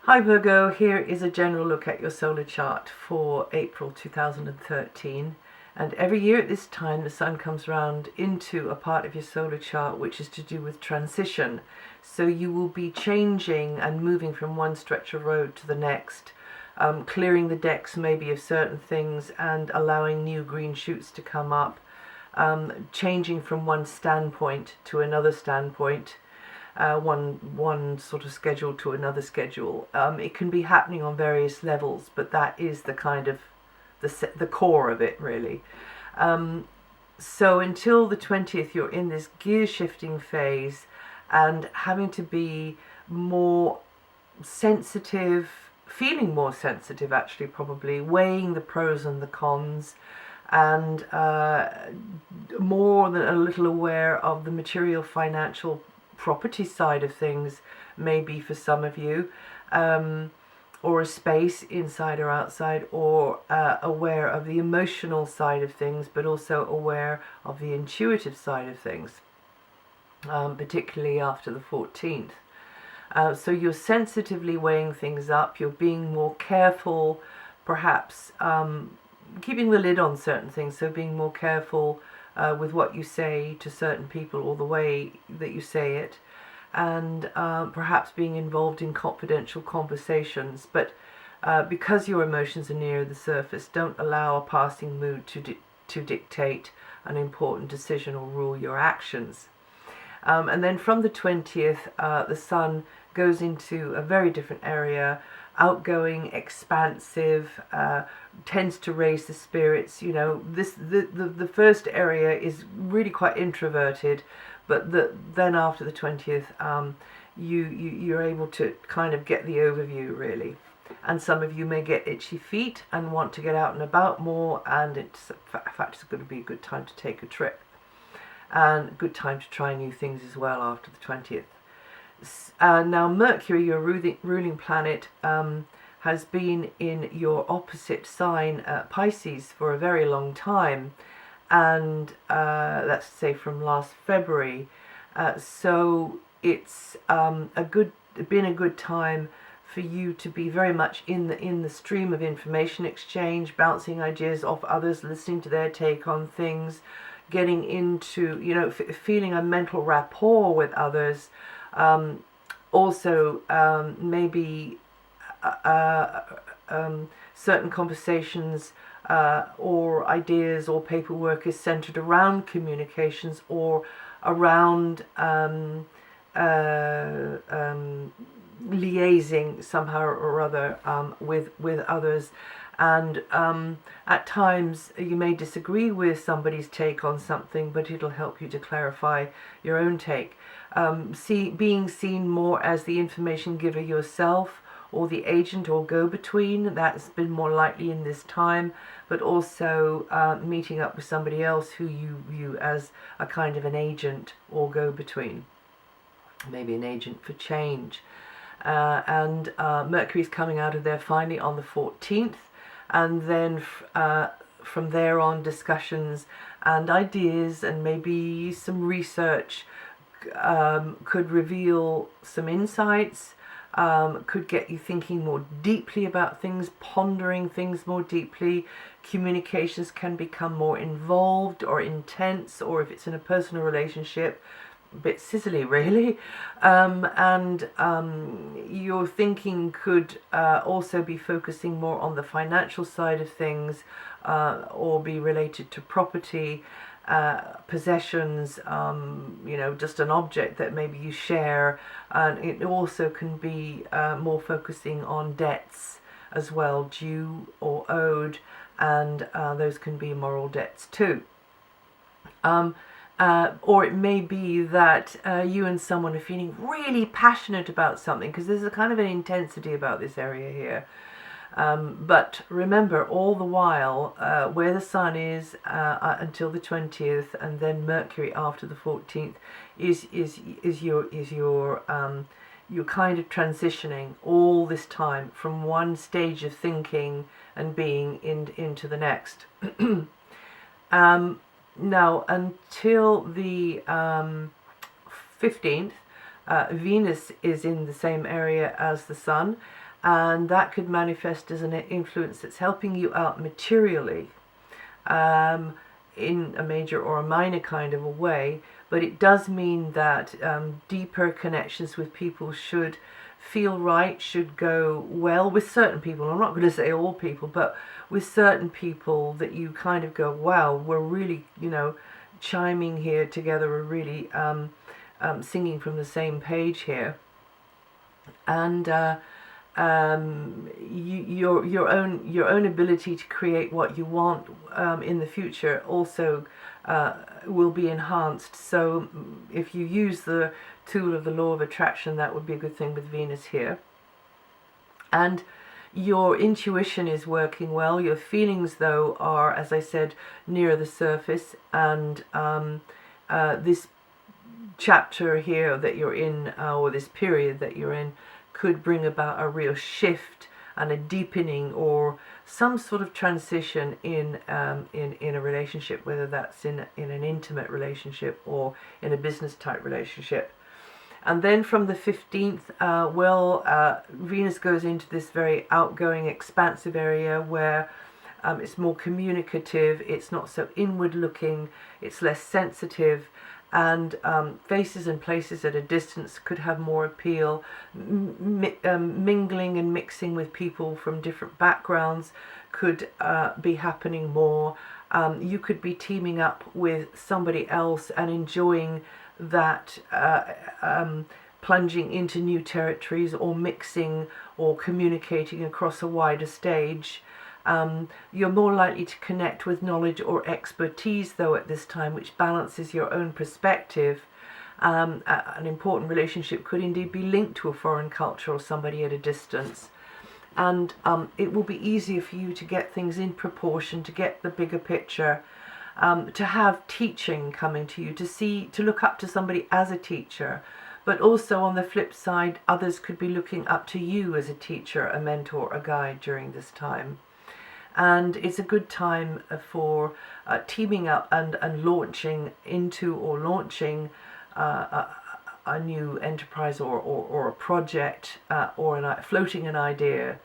Hi Virgo, here is a general look at your solar chart for April 2013. And every year at this time the Sun comes round into a part of your solar chart which is to do with transition. So you will be changing and moving from one stretch of road to the next, clearing the decks maybe of certain things and allowing new green shoots to come up, changing from one standpoint to another standpoint. One sort of schedule to another schedule. It can be happening on various levels, but that is the kind of the core of it, really. So until the 20th, you're in this gear shifting phase and having to be more sensitive, feeling more sensitive actually, probably weighing the pros and the cons, and more than a little aware of the material, financial, property side of things, maybe for some of you, or a space inside or outside, or aware of the emotional side of things, but also aware of the intuitive side of things, particularly after the 14th. So you're sensitively weighing things up, you're being more careful, perhaps keeping the lid on certain things, so being more careful with what you say to certain people or the way that you say it, and perhaps being involved in confidential conversations. But because your emotions are near the surface, don't allow a passing mood to dictate an important decision or rule your actions. And then from the 20th, the Sun goes into a very different area. Outgoing, expansive, tends to raise the spirits. You know, the first area is really quite introverted, but then after the 20th, you're able to kind of get the overview, really. And some of you may get itchy feet and want to get out and about more, and in fact it's going to be a good time to take a trip, and a good time to try new things as well after the 20th. Now Mercury, your ruling planet, has been in your opposite sign, Pisces, for a very long time, and let's say from last February. So it's been a good time for you to be very much in the stream of information exchange, bouncing ideas off others, listening to their take on things, getting into, feeling a mental rapport with others. Also, maybe certain conversations or ideas or paperwork is centered around communications or around liaising somehow or other with others. And at times you may disagree with somebody's take on something, but it'll help you to clarify your own take. Being seen more as the information giver yourself, or the agent or go-between, that's been more likely in this time, but also meeting up with somebody else who you view as a kind of an agent or go-between, maybe an agent for change. And Mercury's coming out of there finally on the 14th, and then from there on, discussions and ideas and maybe some research could reveal some insights, could get you thinking more deeply about things, pondering things more deeply. Communications can become more involved or intense, or if it's in a personal relationship, a bit sizzly, really. And your thinking could also be focusing more on the financial side of things, or be related to property, possessions, just an object that maybe you share. And it also can be more focusing on debts as well, due or owed, and those can be moral debts too. Or it may be that you and someone are feeling really passionate about something, because there's a kind of an intensity about this area here. But remember, all the while, where the Sun is until the 20th, and then Mercury after the 14th, is your you're kind of transitioning all this time from one stage of thinking and being into the next. Now, until the 15th, Venus is in the same area as the Sun, and that could manifest as an influence that's helping you out materially, in a major or a minor kind of a way. But it does mean that deeper connections with people should feel right, should go well with certain people. I'm not going to say all people, but with certain people that you kind of go, wow, we're really, chiming here together, we're really singing from the same page here. And your own ability to create what you want in the future also will be enhanced. So if you use the tool of the law of attraction, that would be a good thing with Venus here. And your intuition is working well. Your feelings, though, are, as I said, near the surface. And this chapter here that you're in, or this period that you're in, could bring about a real shift and a deepening or some sort of transition in a relationship, whether that's in an intimate relationship or in a business type relationship. And then from the 15th, Venus goes into this very outgoing, expansive area where it's more communicative, it's not so inward looking, it's less sensitive, and faces and places at a distance could have more appeal. Mingling and mixing with people from different backgrounds could be happening more. You could be teaming up with somebody else and enjoying that, plunging into new territories or mixing or communicating across a wider stage. You're more likely to connect with knowledge or expertise, though, at this time, which balances your own perspective. An important relationship could indeed be linked to a foreign culture or somebody at a distance. And it will be easier for you to get things in proportion, to get the bigger picture, to have teaching coming to you, to look up to somebody as a teacher. But also on the flip side, others could be looking up to you as a teacher, a mentor, a guide during this time. And it's a good time for teaming up and launching into or launching a new enterprise or a project or floating an idea.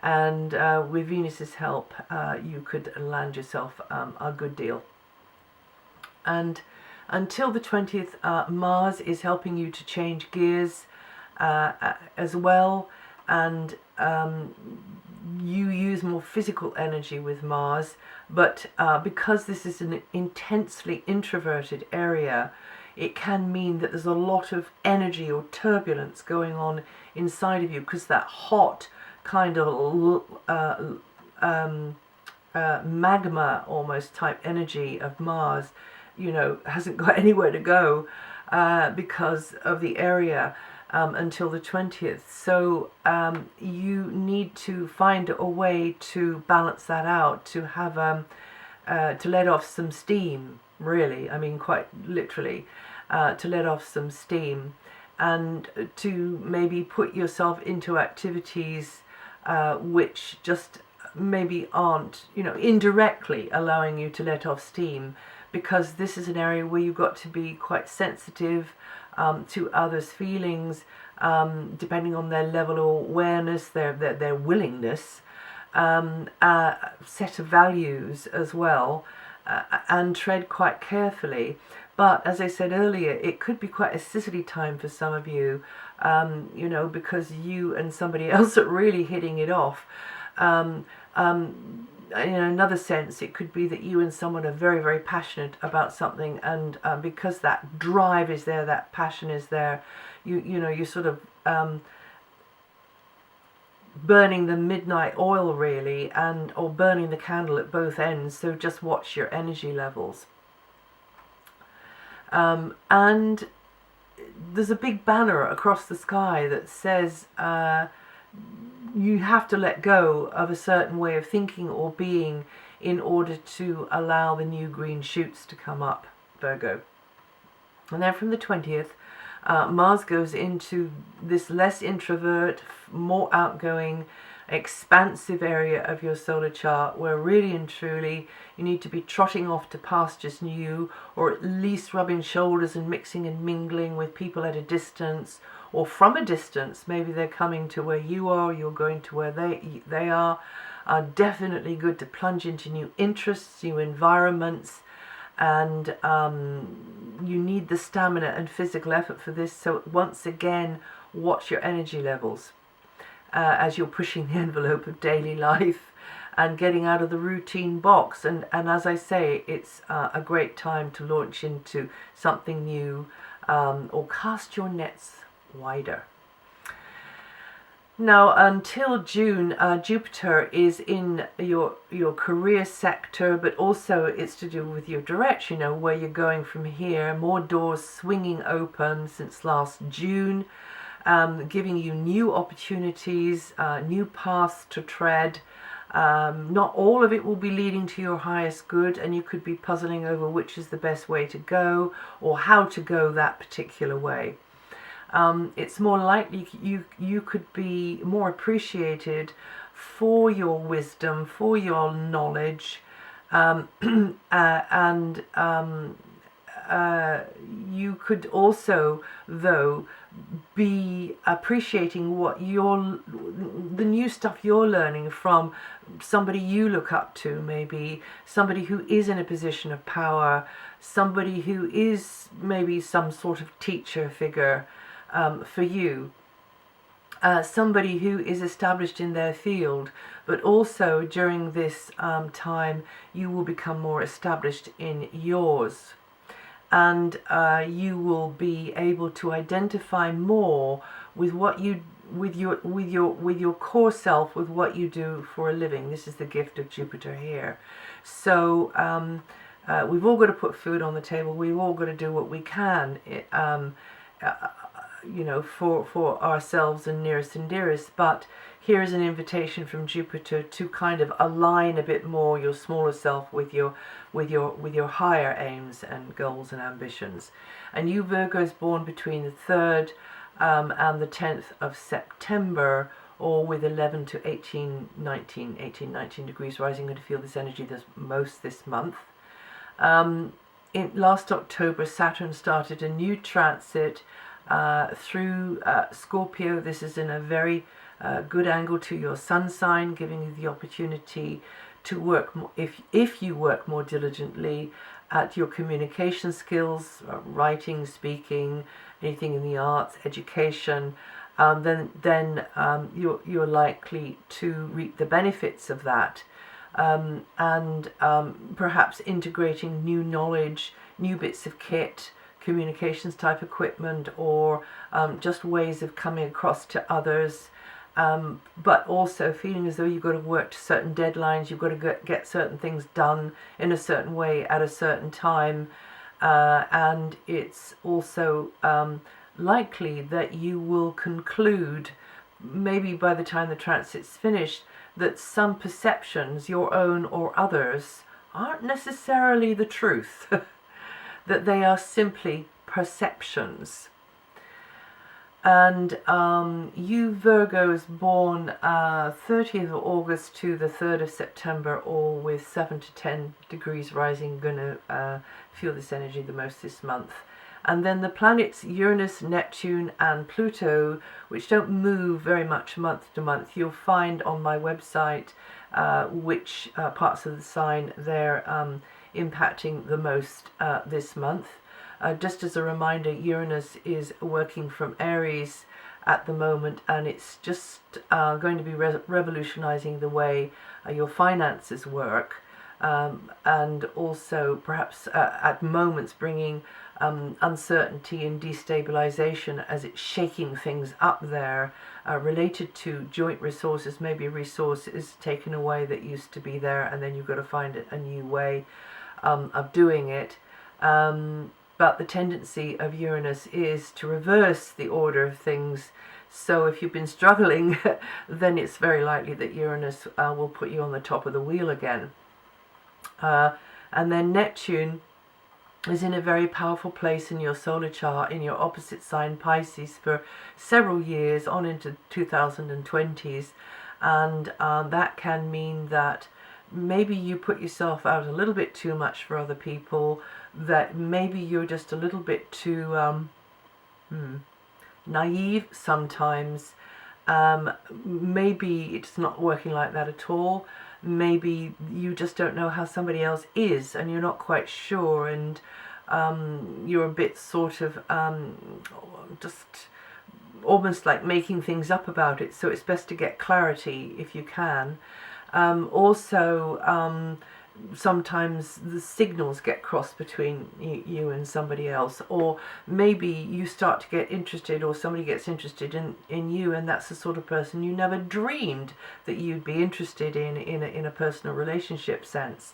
And with Venus's help, you could land yourself a good deal. And until the 20th, Mars is helping you to change gears as well. And you use more physical energy with Mars, but because this is an intensely introverted area, it can mean that there's a lot of energy or turbulence going on inside of you, because that hot kind of magma almost type energy of Mars, hasn't got anywhere to go because of the area. Until the 20th. So you need to find a way to balance that out, to have to let off some steam, really. I mean, quite literally, to let off some steam, and to maybe put yourself into activities which just maybe aren't, indirectly allowing you to let off steam, because this is an area where you've got to be quite sensitive to others' feelings, depending on their level of awareness, their willingness, set of values as well, and tread quite carefully. But as I said earlier, it could be quite a sizzly time for some of you, because you and somebody else are really hitting it off. In another sense, it could be that you and someone are very, very passionate about something, and because that drive is there, that passion is there, you're sort of burning the midnight oil, really, or burning the candle at both ends. So just watch your energy levels. And there's a big banner across the sky that says you have to let go of a certain way of thinking or being in order to allow the new green shoots to come up, Virgo. And then from the 20th, Mars goes into this less introvert, more outgoing, expansive area of your solar chart, where really and truly you need to be trotting off to pastures new, or at least rubbing shoulders and mixing and mingling with people at a distance, or from a distance. Maybe they're coming to where you are, you're going to where they are definitely good to plunge into new interests, new environments, and you need the stamina and physical effort for this. So once again, watch your energy levels as you're pushing the envelope of daily life and getting out of the routine box. And as I say, it's a great time to launch into something new or cast your nets wider. Now, until June, Jupiter is in your career sector, but also it's to do with your direction, where you're going from here. More doors swinging open since last June, giving you new opportunities, new paths to tread. Not all of it will be leading to your highest good, and you could be puzzling over which is the best way to go or how to go that particular way. It's more likely you could be more appreciated for your wisdom, for your knowledge, and you could also, though, be appreciating the new stuff you're learning from somebody you look up to, maybe somebody who is in a position of power, somebody who is maybe some sort of teacher figure for you, somebody who is established in their field, but also during this time you will become more established in yours, and you will be able to identify more with what you with your core self, with what you do for a living. This is the gift of Jupiter here. So we've all got to put food on the table. We've all got to do what we can. For ourselves and nearest and dearest. But here is an invitation from Jupiter to kind of align a bit more your smaller self with your higher aims and goals and ambitions. And you Virgos born between the 3rd and the 10th of September, or with 11 to 18, 19 degrees rising, going to feel this energy the most this month. In last October, Saturn started a new transit through Scorpio. This is in a very good angle to your sun sign, giving you the opportunity to work more, if you work more diligently at your communication skills, writing, speaking, anything in the arts, education, then you're likely to reap the benefits of that, and perhaps integrating new knowledge, new bits of kit, communications type equipment, or just ways of coming across to others, but also feeling as though you've got to work to certain deadlines, you've got to get certain things done in a certain way at a certain time, and it's also likely that you will conclude, maybe by the time the transit's finished, that some perceptions, your own or others, aren't necessarily the truth. That they are simply perceptions. And you Virgos born 30th of August to the 3rd of September, all with 7 to 10 degrees rising, going to feel this energy the most this month. And then the planets Uranus, Neptune and Pluto, which don't move very much month to month, you'll find on my website which parts of the sign they're impacting the most this month. Just as a reminder, Uranus is working from Aries at the moment, and it's just going to be revolutionizing the way your finances work, and also perhaps at moments bringing uncertainty and destabilization as it's shaking things up there, related to joint resources. Maybe a resource is taken away that used to be there, and then you've got to find a new way of doing it. But the tendency of Uranus is to reverse the order of things. So if you've been struggling, then it's very likely that Uranus will put you on the top of the wheel again. And then Neptune is in a very powerful place in your solar chart, in your opposite sign Pisces, for several years on into 2020s. And that can mean that maybe you put yourself out a little bit too much for other people, that maybe you're just a little bit too naive sometimes. Maybe it's not working like that at all. Maybe you just don't know how somebody else is and you're not quite sure, and you're a bit sort of just almost like making things up about it. So it's best to get clarity if you can. Also, sometimes the signals get crossed between you and somebody else, or maybe you start to get interested, or somebody gets interested in you, and that's the sort of person you never dreamed that you'd be interested in a personal relationship sense.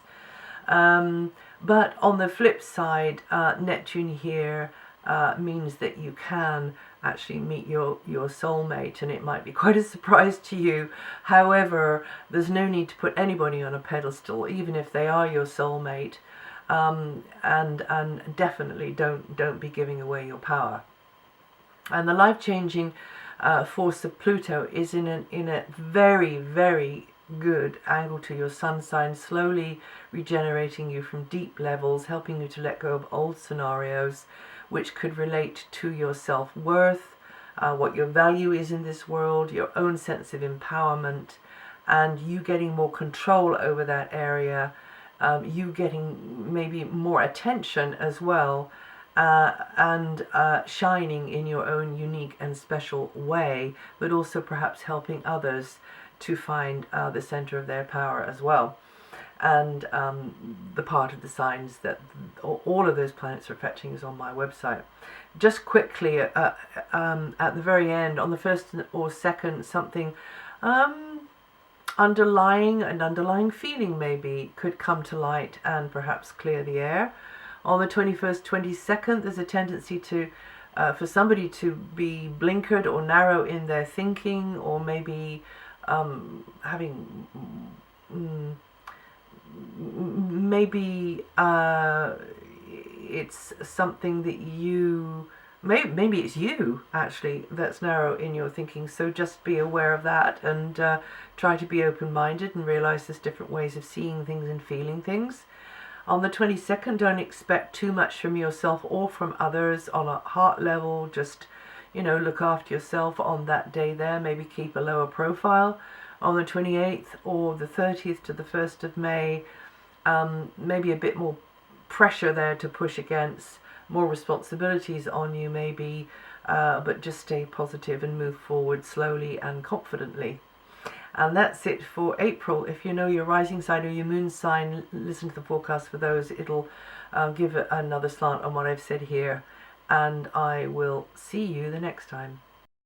But on the flip side, Neptune here means that you can actually meet your soulmate, and it might be quite a surprise to you. However, there's no need to put anybody on a pedestal, even if they are your soulmate, and definitely don't be giving away your power. And the life-changing force of Pluto is in a very, very good angle to your sun sign, slowly regenerating you from deep levels, helping you to let go of old scenarios which could relate to your self-worth, what your value is in this world, your own sense of empowerment, and you getting more control over that area, you getting maybe more attention as well, and shining in your own unique and special way, but also perhaps helping others to find the center of their power as well. And the part of the signs that all of those planets are affecting is on my website. Just quickly, at the very end, on the 1st or 2nd, something underlying feeling maybe could come to light and perhaps clear the air. On the 21st, 22nd, there's a tendency to for somebody to be blinkered or narrow in their thinking, or maybe having maybe it's something that you maybe it's you actually that's narrow in your thinking. So just be aware of that, and try to be open-minded and realize there's different ways of seeing things and feeling things. On the 22nd, don't expect too much from yourself or from others on a heart level. Just, look after yourself on that day there. Maybe keep a lower profile. On the 28th or the 30th to the 1st of May, maybe a bit more pressure there to push against, more responsibilities on you maybe, but just stay positive and move forward slowly and confidently. And that's it for April. If you know your rising sign or your moon sign, listen to the forecast for those. It'll give another slant on what I've said here. And I will see you the next time.